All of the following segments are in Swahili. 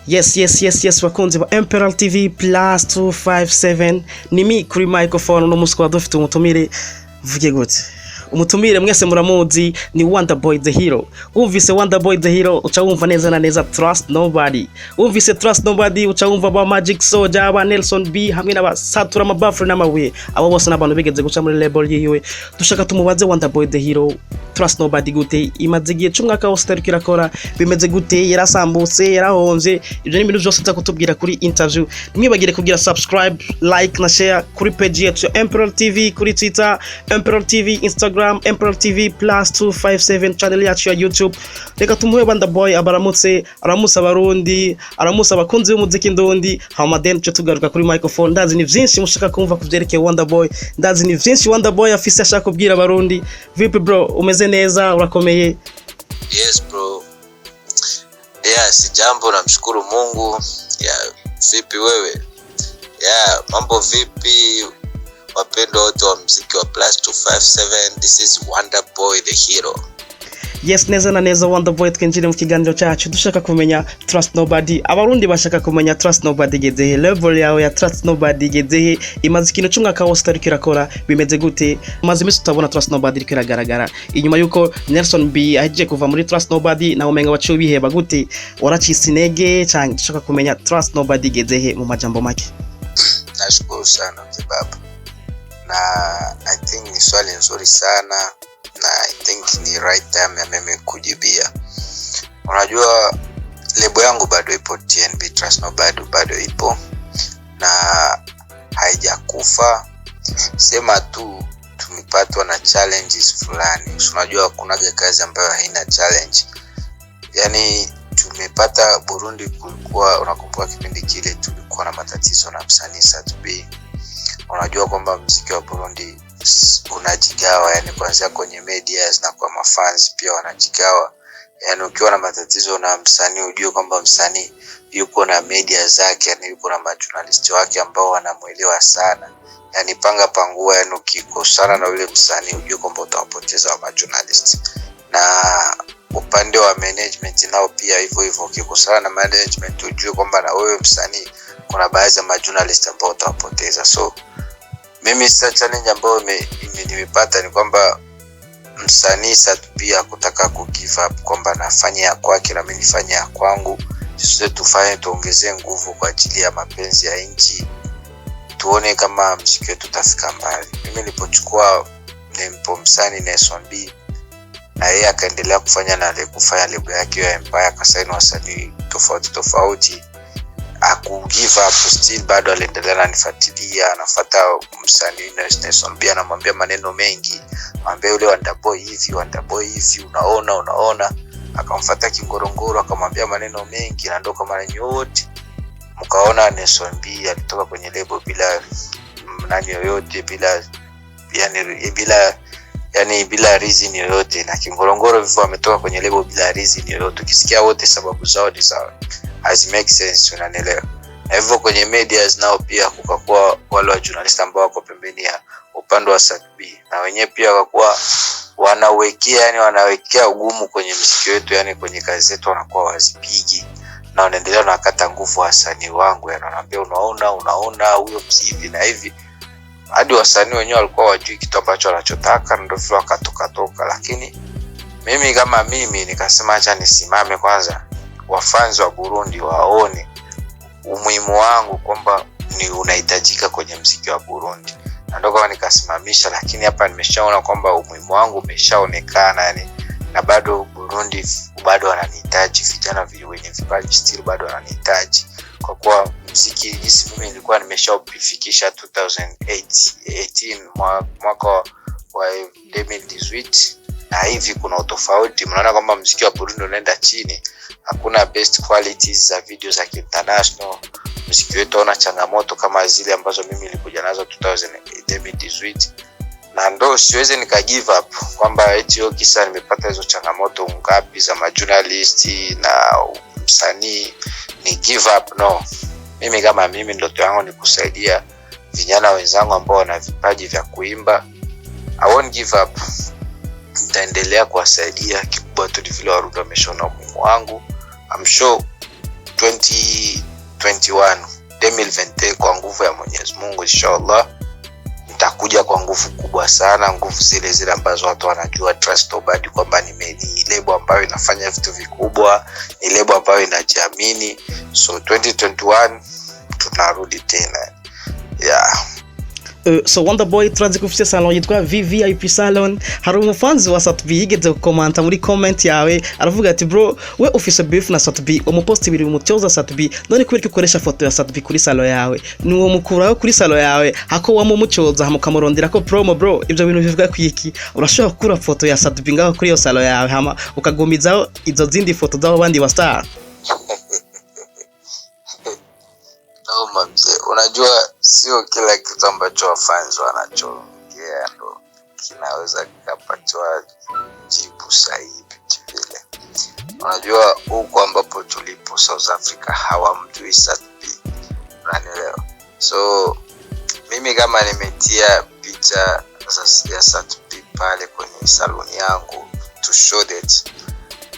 Yes, bakunzi ba Imperial TV plus 257 nimi kuri microphone no musiko dufite umutumire vuge gute umutumire mwese muramuzi ni Wonderboy the Hero. Umvise Wonderboy the Hero uca wumva neza na neza Trust Nobody. Umvise Trust Nobody uca wumva ba Magic Soldier, aba Nelson B hamwe n'aba Satura Mabafre n'amabuye. Abo bose n'abantu bigeze guca muri label yiwe. Dushaka tumubaze Wonderboy the Hero Trust Nobody gute imaze igihe cy'umwaka wose tariki irakora bimeze gute, yarasambutse yarahonze. Ibyo ni ibintu byose nza kutubwira kuri interview. Mwibagire kugira subscribe, like na share kuri page yacu Imperial TV, kuri Twitter Imperial TV, Instagram Imperial TV plus 257 channel yacu ya YouTube. Reka tumuhe Wonderboy abaramutse, aramusa abarundi, aramusa abakunzi b'umuziki ndondi. Hama then cyo tugaruka kuri microphone. Ndazi ni byinshi mushaka kumva kuvyerekeye Wonderboy, ndazi ni byinshi Wonderboy afise ashaka kubwira abarundi. Vipi bro, umeze neza, urakomeye? Yes bro. Si jambo, namshukuru Mungu. Vipi wewe? Mambo vipi? Wapendo wote wa muziki wa plus 257, this is Wonderboy the Hero. Yes, neza na neza Wonderboy, twinjire mu kiganiro cyacu dushaka kumenya Trust Nobody. Abarundi bashaka kumenya Trust Nobody gezehe, level yawe ya Trust Nobody gezehe, imaze ikintu cy'umwaka wose tariki irakora bimeze gute? Maze imisi tutabona Trust Nobody iriko iragaragara inyuma yuko Nelson B aje kuva muri Trust Nobody na umenga waciye biheba gute, waracise intege cyangwa dushaka kumenya Trust Nobody gezehe mu majambo make? Nashukuru sana baba. Na I think ni swali nzuri sana, na I think ni right time ya mimi kujibia. Unajua lebo yangu bado ipo, TNB Trust Nobody bado ipo na haijakufa. Sema tu tumepatwa na challenges fulani. Unajua kuna kazi ambayo haina challenge. Yani tumepata Burundi, kulikuwa unakumbuka kipindi kile tulikuwa na matatizo na msanii Satbi. Unajua kwamba muziki wa Burundi unajigawa, yani kuanzia kwenye media na kwa mafans pia wanajigawa. Yani ukiwa na matatizo na msanii ujue kwamba msanii yuko na media zake, yani yuko na majournalist wake ambao wanamuelewa sana. Yani panga pangua, yani ukikosana na yule msanii ujue kwamba utawapoteza wa majournalist. Na upande wa management nao pia hivyo, ukikosana na management ujue kwamba na wewe msanii kuna baadhi ya majournalist ambao utawapoteza. So mimi sasa challenge ambayo nimepata ni kwamba msanii pia kutaka kugive up kwamba nafanya ya kwake na mimi nifanye ya kwangu. Sisi tufanye, tuongezee nguvu kwa ajili ya mapenzi ya nchi, tuone kama muziki wetu utafika mbali. Mimi nilipochukua nempo msanii Nelson B na yeye akaendelea kufanya lebo yake ya Empire, akasaini wasanii tofauti, akugive up, still bado aliendelea ananifuatilia, anafuata msanii Nelson B, anamwambia maneno mengi, mwambie yule Wonderboy hivi, unaona. Akamfuata Kingorongoro, akamwambia maneno mengi, na ndo kama yote mkaona Nelson B alitoka kwenye lebo bila nani yoyote, bila reason yoyote, na Kingorongoro vivyo ametoka kwenye lebo bila reason yoyote. Ukisikia wote sababu zao ni sawa, has make sense, unanielewa? Na hivyo kwenye medias nao pia kukakuwa wale wa journalist ambao wako pembeni ya upande wa Satbi, na wenyewe pia wakakuwa wanawekea ugumu kwenye muziki wetu, yani kwenye kazi zetu wanakuwa wazipigi, na wanaendelea na kata nguvu wasanii wangu, yani wanaambia unaona huyo msivi na hivi, hadi wasanii wenyewe walikuwa wajui kitu ambacho wanachotaka, ndio vile wakatoka. Lakini mimi kama mimi nikasema acha nisimame kwanza, wafans wa Burundi waone umuhimu wangu kwamba ni unahitajika kwenye muziki wa Burundi, na ndio kama nikasimamisha. Lakini hapa nimeshaona kwamba umuhimu wangu umeshaonekana, yani na bado Burundi bado wananihitaji, vijana wenye vipaji still bado wananihitaji, kwa kuwa muziki jinsi mimi nilikuwa nimeshaufikisha 2018 mwaka wa 2018 na hivi kuna utofauti. Mnaona kwamba muziki wa Burundi unaenda chini, hakuna best qualities za video za international. Muziki wetu una changamoto kama zile ambazo mimi nilikuja nazo 2018, na ndo siweze nika give up kwamba eti kisa nimepata hizo changamoto ngapi za majournalist na msanii ni give up. No, mimi kama mimi ndoto yangu ni kusaidia vijana wenzangu ambao wana vipaji vya kuimba. I won't give up, nitaendelea kuwasaidia. Kikubwa tu vile Warundi wameshaona umuhimu wangu. I'm sure 2021 2020 kwa nguvu ya Mwenyezi Mungu inshallah nitakuja kwa nguvu kubwa sana, nguvu zile zile ambazo watu wanajua Trustobad kwamba ni lebo ambayo inafanya vitu vikubwa, ni lebo ambayo inajiamini. So 2021 tunarudi tena. Yeah. So Wonderboy turazi kufite salon yitwa VVIP Salon. Hari umufanzi wa Sat B yigeze gukomanta muri comment yawe aravuga ati bro we ufise beef na Sat B, umupost ibiri umutyoza Sat B, none kubera ukoresha foto ya Sat B kuri salon yawe ni uwo mukuraho kuri salon yawe hako wamumucyoza hamukamurondera ko promo bro, ibyo bintu bivuga kwiki? Urashobora gukura foto ya Sat B ngaho kuri yo salon yawe hama ukagumizaho izo zindi foto z'abo bandi wa star? Mzee, unajua sio kila kitu ambacho wafans wanachoongea ndo kinaweza kikapatiwa jibu sahihi vile. Unajua huko ambapo tulipo South Africa hawamjui Sat B, unanielewa? So mimi kama nimetia picha ya Sat B pale kwenye salon yangu to show that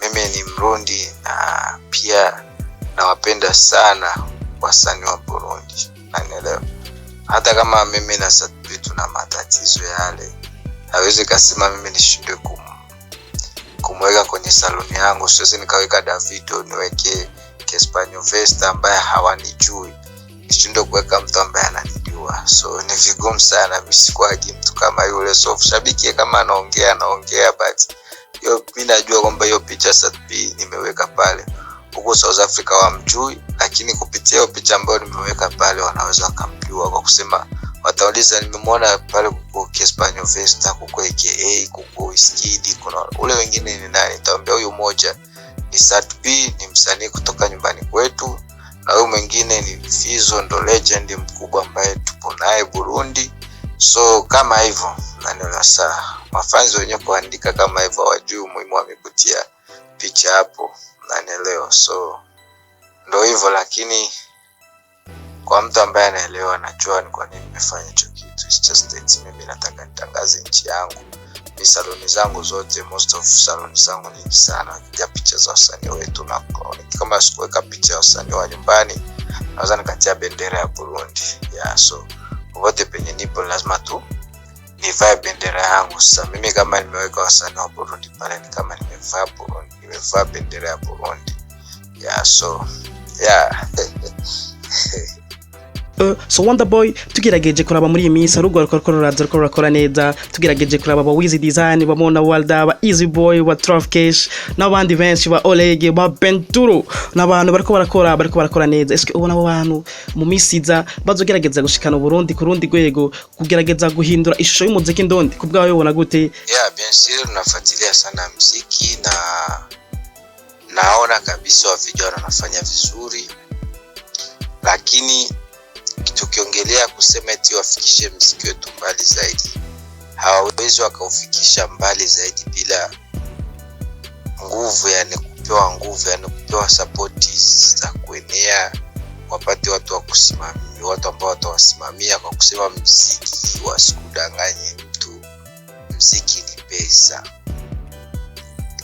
mimi ni Mrundi na pia nawapenda sana wasanii wa Burundi, unanielewa? Hata kama mimi na Sat B tuna matatizo yale, hawezi kasema mimi nishindwe kumweka kwenye saloni yangu. Siwezi nikaweka Davido niweke Kespanyo Vesta ambaye hawanijui, nishindwe kuweka mtu ambaye ananijua. So ni vigumu sana, mimi sikwagi mtu kama yule. So shabiki kama anaongea but mimi najua kwamba hiyo picha Sat B nimeweka pale huko South Africa wamjui, lakini kupitia hiyo picha ambayo nimeweka pale wanaweza wakamjua kwa kusema, watauliza nimemwona pale kwa Kespanyo Vesta, kwa AKA, kwa Wizkid, kuna ule wengine ni nani? Nitaambia huyu mmoja ni Sat B, ni msanii kutoka nyumbani kwetu, na huyu mwingine ni Fizo, ndo legend mkubwa ambaye tupo naye Burundi. So kama hivyo na saa mafanzi wenyewe kuandika kama hivyo wajui umuhimu wa kutia picha hapo, unanielewa? So ndo hivyo, lakini kwa mtu ambaye anaelewa anajua ni kwa nini nimefanya hicho kitu. It's just that mimi nataka nitangaze nchi yangu. Ni saloni zangu zote, most of saloni zangu nyingi sana ya picha za wasanii wetu, na kama sikuweka picha ya wasanii wa nyumbani naweza nikatia bendera ya Burundi. Yeah, so wote penye nipo lazima tu nivae bendera yangu. Sasa mimi kama nimeweka wasanii wa Burundi pale, ni kama nimevaa bendera ya Burundi. Yeah, so yeah. So Wonderboy tugerageje kuraba muri iyi minsi arugwa rukora neza, tugerageje kuraba ba Wiz Design, ba Mona Walda, ba Easy Boy, ba Trafcash n'abandi benshi, ba Oleg, ba Benturo, n'abantu bariko barakora neza. Eske ubona abo bantu mu misiza bazogerageza gushikana Burundi ku rundi rwego, kugerageza guhindura ishusho y'umuziki ndondi kubwawe ubona gute? Yeah, bien sûr nafuatilia sana muziki na naona kabisa wa vijana wanafanya vizuri, lakini tukiongelea kusema eti wafikishe muziki wetu mbali zaidi, hawawezi wakaufikisha mbali zaidi bila nguvu, yani kupewa support za kuenea, wapate watu wa kusimamia, watu ambao watawasimamia kwa kusema muziki wasikudanganye mtu, muziki ni pesa.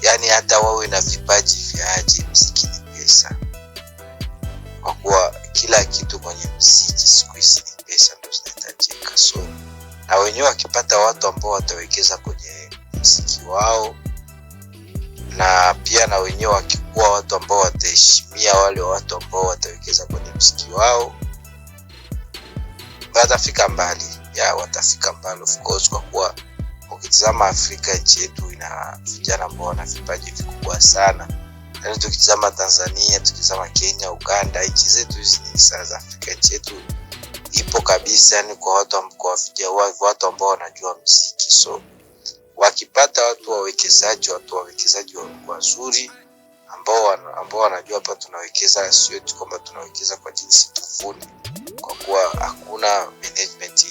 Yani hata wawe na vipaji vya aje, muziki ni pesa. Kwa kuwa kila kitu kwenye muziki siku hizi ni pesa ndio zinahitajika. So na wenyewe wakipata watu ambao watawekeza kwenye muziki wao, na pia na wenyewe wakikuwa watu ambao wataheshimia wale watu ambao watawekeza kwenye muziki wao, watafika mbali. Watafika mbali of course, kwa kuwa ukitazama Afrika nchi yetu ina vijana ambao wana vipaji vikubwa sana. Yani tukitazama Tanzania, tukitazama Kenya, Uganda, nchi zetu hizi nyingi sana za Afrika, nchi yetu ipo kabisa yani kwa watu ambao wanajua muziki. So wakipata watu wawekezaji wazuri ambao wanajua hapa tunawekeza, sio tu kwamba tunawekeza kwa jinsi tufuni, kwa kuwa hakuna management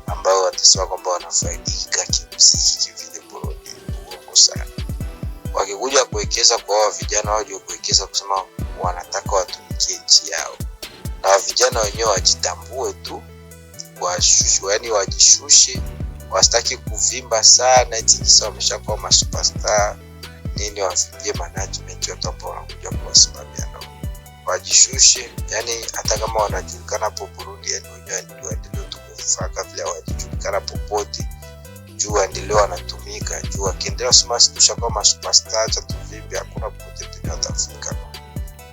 ambao watasema kwamba wanafaidika kimuziki kivile Burundi, uongo sana. Wakikuja kuwekeza kwa wao vijana waje kuwekeza kusema wanataka watumikie nchi yao, na vijana wenyewe wajitambue tu, yani wajishushe, wasitaki kuvimba sana eti kisa wameshakuwa ma superstar nini, wafikie management watu ambao wanakuja kuwasimamia nao. wajishushe, yani hata kama wanajulikana hapo Burundi, yani waendelee tu kufaka vile wajulikana popote, juu waendelee wanatumika, juu wakiendelea sema situsha kama superstar cha tuvipi, hakuna popote penye watafika.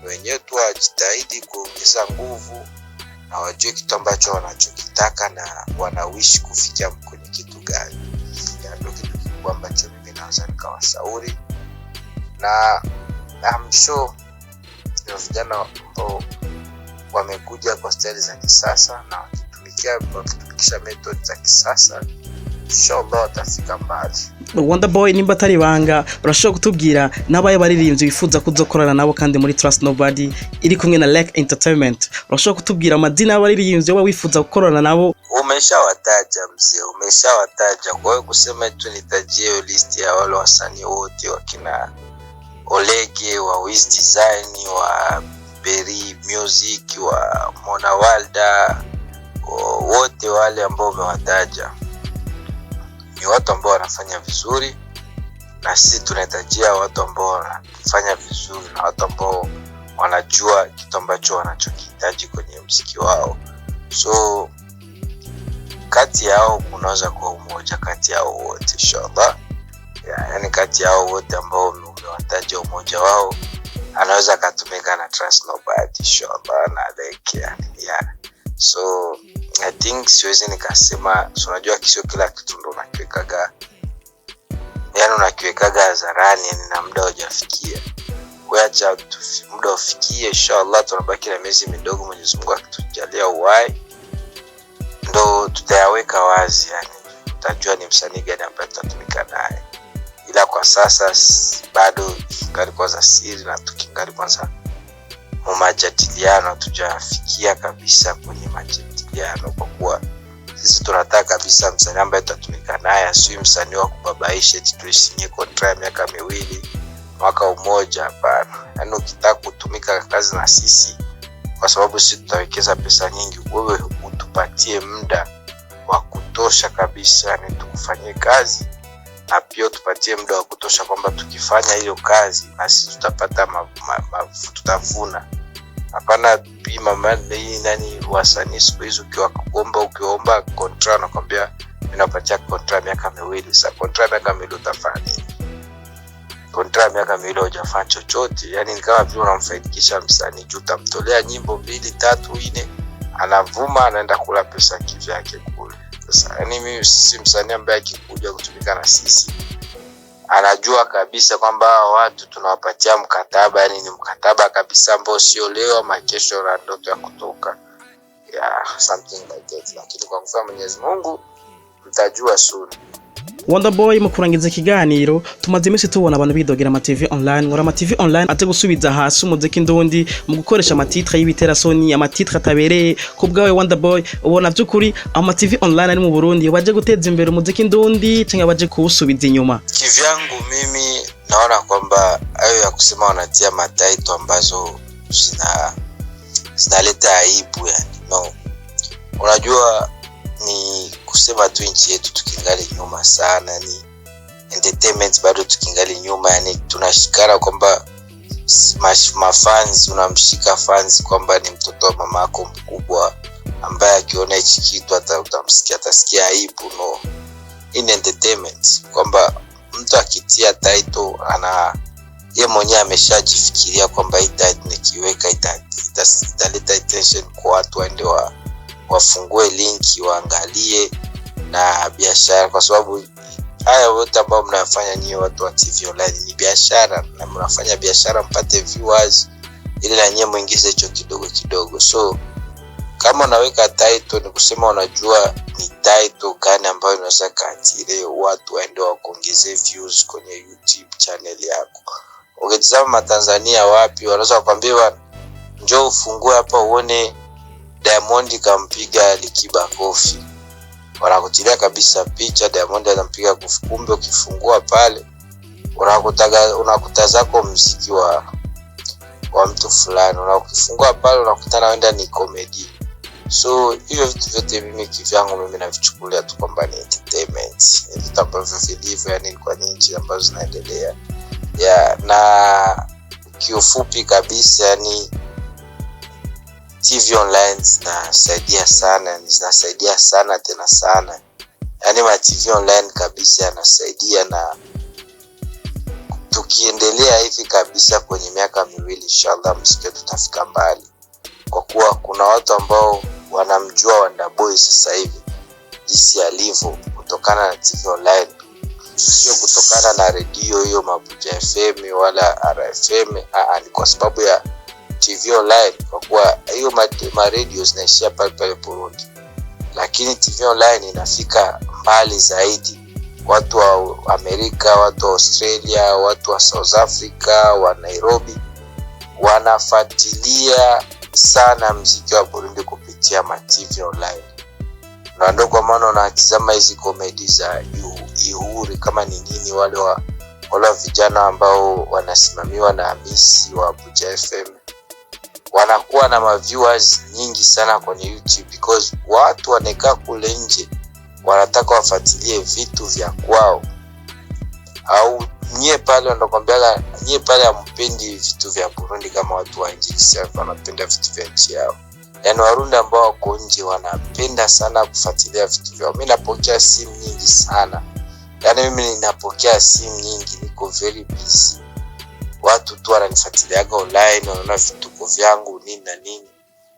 Wenyewe tu wajitahidi kuongeza nguvu na wajue kitu ambacho wanachokitaka na wanawishi kufikia kwenye kitu gani. Ndio kitu kikubwa ambacho mimi naweza nikawashauri, na I'm sure ni vijana ambao wamekuja kwa style za kisasa na wakitumikisha method za kisasa, inshallah watafika mbali. Wonderboy, nimba atari banga urashobora kutubwira nabaye baririmbye bifuza kuzokorana nabo kandi muri Trust Nobody iri kumwe na Lake Entertainment, urashobora kutubwira amazina y'abaririmbyi baba wifuza gukorana nabo? Umeshawataja mzee, umeshawataja. Kwa hiyo kusema tu nitajie list ya wale wasanii wote, wakina Olege wa Wiz Design, wa Berry Music, wa Mona Walda, wote wale ambao umewataja ni watu ambao wanafanya vizuri, na sisi tunahitajia watu ambao wanafanya vizuri na watu ambao wanajua kitu ambacho wanachokihitaji kwenye muziki wao. So kati yao unaweza kuwa umoja kati yao wote inshallah. Yani kati yao wote ambao umewataja umoja wao anaweza katumika na Trust Nobody inshallah na Lake yani. So I think siwezi nikasema, unajua kisio kila kitu ndo unakiwekaga, yani unakiwekaga hadharani yani na muda hujafikia. Kuacha muda ufikie, inshallah tunabaki na miezi midogo, Mwenyezi Mungu akitujalia uhai ndo tutayaweka wazi, yani tutajua ni msanii gani ambaye tutatumika naye. Ila kwa sasa bado kingali kwanza siri na tukingali kwanza majadiliano, hatujafikia kabisa kwenye majadiliano, kwa kuwa sisi tunataka kabisa msanii ambaye tutatumika naye asiwe msanii wa kubabaisha eti tuisinye contract miaka 2 mwaka mmoja. Hapana, yani ukitaka kutumika kazi na sisi, kwa sababu sisi tutawekeza pesa nyingi, wewe utupatie muda wa kutosha kabisa, yani tukufanyie kazi na pia tupatie muda wa kutosha kwamba tukifanya hiyo kazi na sisi tutapata tutavuna. Hapana pima mali nani wasanii siku hizo ukiomba contract na kwambia ninapatia contract miaka 2. Sasa contract miaka 2 utafanya contract miaka 2 hujafanya chochote, yani ni kama vile unamfaidikisha msanii juu utamtolea nyimbo 2, 3, 4 anavuma anaenda kula pesa kivyake kule. Sasa yani mimi si msanii ambaye akikuja kutumika na sisi anajua kabisa kwamba watu tunawapatia mkataba, yani ni mkataba kabisa ambao sio leo ama kesho na ndoto ya kutoka, something like that. Lakini kwa mfano Mwenyezi Mungu mtajua soon. Wonderboy, mu kurangiza ikiganiro tumaze iminsi tubona abantu bidogera ama TV online, ngora ama TV online ate gusubiza hasi umuziki ndundi mu gukoresha amatitre y'ibiterasoni, amatitre atabereye. Ku bwawe Wonderboy, ubona byukuri ama TV online ari mu Burundi baje guteza imbere umuziki ndundi cyangwa baje kuwusubiza inyuma? Kivyangu mimi naona kwamba ayo ya kusema wanatia mataito ambazo zinaleta aibu yani, no. Unajua ni kusema tu nchi yetu tukingali nyuma sana, ni entertainment bado tukingali nyuma, yani tunashikana kwamba mafans, unamshika fans kwamba ni mtoto wa mamako mkubwa ambaye akiona hichi kitu atasikia aibu, no. In entertainment kwamba mtu akitia title yeye mwenyewe ameshajifikiria kwamba hii title nikiweka italeta attention kwa watu, waende wafungue linki waangalie na biashara, kwa sababu haya yote ambao mnafanya nyinyi watu wa TV online ni biashara, na mnafanya biashara mpate viewers ili na nyinyi muingize hicho kidogo kidogo. So kama unaweka title ni kusema unajua ni title gani ambayo inaweza kaatire watu waende wakuongezee views kwenye YouTube channel yako. Ukitazama Tanzania wapi wanaweza kukwambia njoo ufungue hapa uone Diamond kampiga Alikiba kofi, wanakutilia kabisa picha Diamond anampiga kofi, kumbe ukifungua pale unakuta zako muziki wa mtu fulani, unakifungua pale unakutana wenda ni comedy. So hivyo vitu vyote mimi kivyangu mimi navichukulia tu kwamba ni entertainment, ni vitu ambavyo vilivyo yani kwa nchi ambazo zinaendelea. Na kiufupi kabisa yani TV online zinasaidia sana tena sana. Yaani ma TV online kabisa yanasaidia, na tukiendelea hivi kabisa kwenye miaka miwili inshallah muziki tutafika mbali, kwa kuwa kuna watu ambao wanamjua Wonder Boy sasa hivi jinsi alivyo kutokana na TV online, sio kutokana na redio hiyo Mabuja FM wala RFM. Ni kwa sababu ya TV online, kwa kuwa hiyo ma radio zinaishia pale Burundi, lakini TV online inafika mbali zaidi. Watu wa Amerika, watu wa Australia, watu wa South Africa, wa Nairobi wanafuatilia sana muziki wa Burundi kupitia ma TV online. Na ndio kwa maana unatazama hizi comedy za Ihuri kama ni nini, wale vijana ambao wanasimamiwa na Hamisi wa Abuja FM wanakuwa na ma viewers nyingi sana kwenye YouTube, because watu wanakaa kule nje wanataka wafuatilie vitu vya kwao. Au nyie pale wanakuambia nyie pale hampendi vitu vya Burundi kama watu wa nje, sasa wanapenda vitu vya nchi yao. Yaani Warundi ambao wako nje wanapenda sana kufuatilia vitu vyao. Mimi napokea simu nyingi sana. Yaani mimi ninapokea simu nyingi, niko very busy. Watu tu wananifuatiliaga online, wanaona vituko vyangu nini na nini.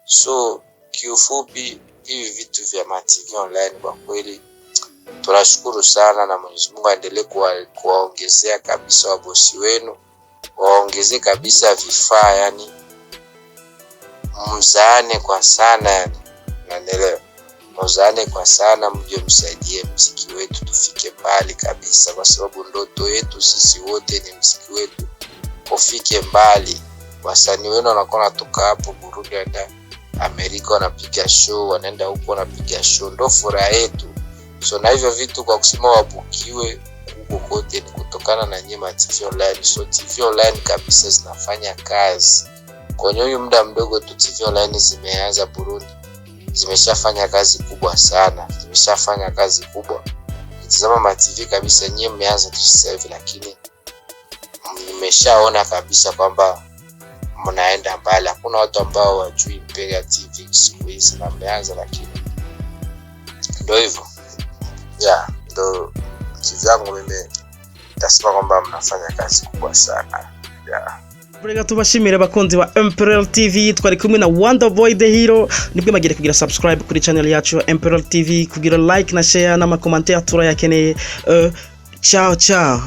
So kiufupi hivi vitu vya TV online kwa kweli tunashukuru sana, na Mwenyezi Mungu aendelee kuwaongezea kabisa wabosi wenu, waongezee kabisa vifaa, yani mzaane kwa sana, yani naelewa, mzaane kwa sana, mje msaidie muziki wetu tufike mbali kabisa, kwa sababu ndoto yetu sisi wote ni muziki wetu ufike mbali. Wasanii wenu wanakuwa natoka hapo Burundi hadi Amerika, wanapiga show, wanaenda huko wanapiga show, ndio furaha yetu. So na hivyo vitu kwa kusema wabukiwe huko kote ni kutokana na nyema TV online. So TV online kabisa zinafanya kazi. Kwenye huyu muda mdogo tu TV online zimeanza Burundi, zimeshafanya kazi kubwa sana, zimeshafanya kazi kubwa. Nitazama ma TV kabisa nyie mmeanza tu sasa hivi, lakini nimeshaona kabisa kwamba mnaenda mbali. Hakuna watu ambao wajui Imperial TV siku hizi na mmeanza, lakini ndio hivyo. Ndio kizangu mimi tasema kwamba mnafanya kazi kubwa sana. Reka tubashimire bakunzi wa Imperial TV, twari kumwe na Wonder Boy the Hero. Nibwe magire kugira subscribe kuri channel yacu Imperial TV, kugira like na share na ma commentaire turayakeneye. Ciao ciao.